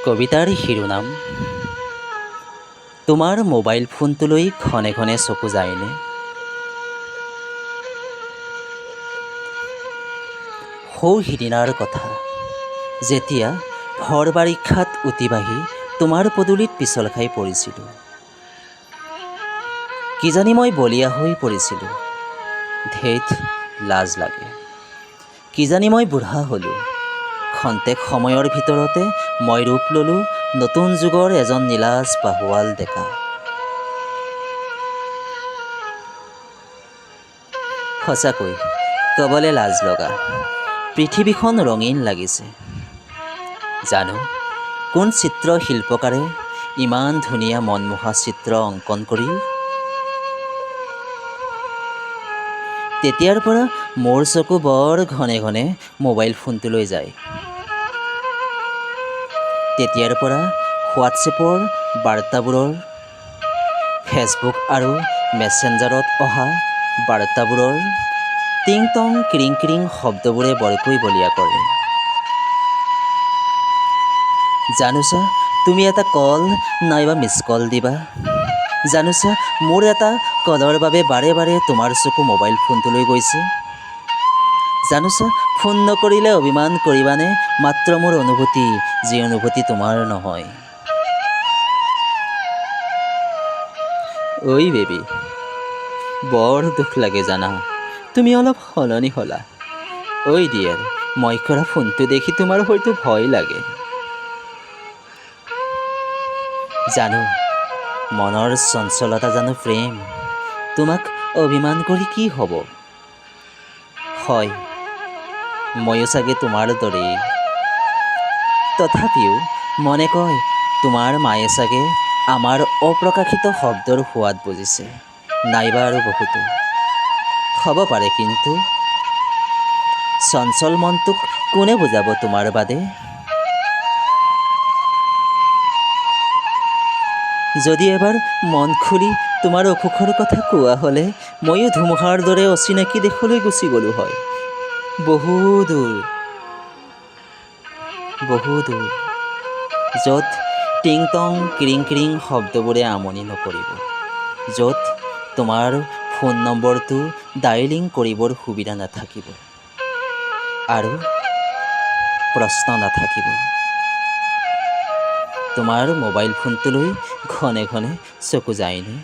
কবিতাৰ শিৰোনাম তোমাৰ মোবাইল ফোনটোলৈ ঘনে ঘনে চকু যায়নে? সৌ সিদিনাৰ কথা, যেতিয়া ভৰ বাৰিষাত উটি বাঢ়ি তোমাৰ পদূলিত পিছল খাই পৰিছিলোঁ। কিজানি মই বলিয়া হৈ পৰিছিলোঁ। ধেইত লাজ লাগে। কিজানি মই বুঢ়া হ'লোঁ। খন্তেক সময়ৰ ভিতৰতে মই ৰূপ ল'লোঁ নতুন যুগৰ এজন নীলাজ পাহোৱাল ডেকা। সঁচাকৈ ক'বলৈ লাজ লগা, পৃথিৱীখন ৰঙীন লাগিছে। জানো কোন চিত্ৰ শিল্পকাৰে ইমান ধুনীয়া মনমোহা চিত্ৰ অংকন কৰিল? তেতিয়াৰ পৰা মোৰ চকু বৰ ঘনে ঘনে মোবাইল ফোনটোলৈ যায়। তেতিয়াৰ পৰা হোৱাটছএপৰ বাৰ্তাবোৰৰ, ফেচবুক আৰু মেছেঞ্জাৰত অহা বাৰ্তাবোৰৰ টিং টং ক্ৰিং ক্ৰিং শব্দবোৰে বৰকৈ বলিয়া কৰে। জানোচা তুমি এটা কল নাইবা মিছ কল দিবা। জানোচা মোৰ এটা কলৰ বাবে বাৰে বাৰে তোমাৰ চকু মোবাইল ফোনটোলৈ গৈছে। জানোচা ফোন নকৰিলে অভিমান কৰিবানে মাত্ৰ মোৰ অনুভূতি, যি অনুভূতি তোমাৰ নহয়। ঐ বেবী, বৰ দুখ লাগে জানা, তুমি অলপ সলনি হ'লা। ঐ ডিয়েৰ, মই কৰা ফোনটো দেখি তোমাৰ হয়তো ভয় লাগে। জানো মনৰ চঞ্চলতা জানো প্ৰেম, তোমাক অভিমান কৰি কি হ'ব? হয়, ময়ো চাগে তোমাৰ দৰেই। তথাপিও মনে কয় তোমাৰ মায়ে চাগে আমাৰ অপ্ৰকাশিত শব্দৰ সোৱাদ বুজিছে, নাইবা আৰু বহুতো হ'ব পাৰে। কিন্তু চঞ্চল মনটোক কোনে বুজাব তোমাৰ বাদে? যদি এবাৰ মন খুলি তোমাৰ অসুখৰ কথা কোৱা হ'লে ময়ো ধুমুহাৰ দৰে অচিনাকি দেশলৈ গুচি গ'লোঁ হয়। বহু দূৰ, য'ত টিং টং ক্ৰিং ক্ৰিং শব্দবোৰে আমনি নকৰিব, য'ত তোমাৰ ফোন নম্বৰটো ডায়েলিং কৰিবৰ সুবিধা নাথাকিব আৰু প্ৰশ্ন নাথাকিব। তোমাৰ মোবাইল ফোনটোলৈ ঘনে ঘনে চকু যায়নে?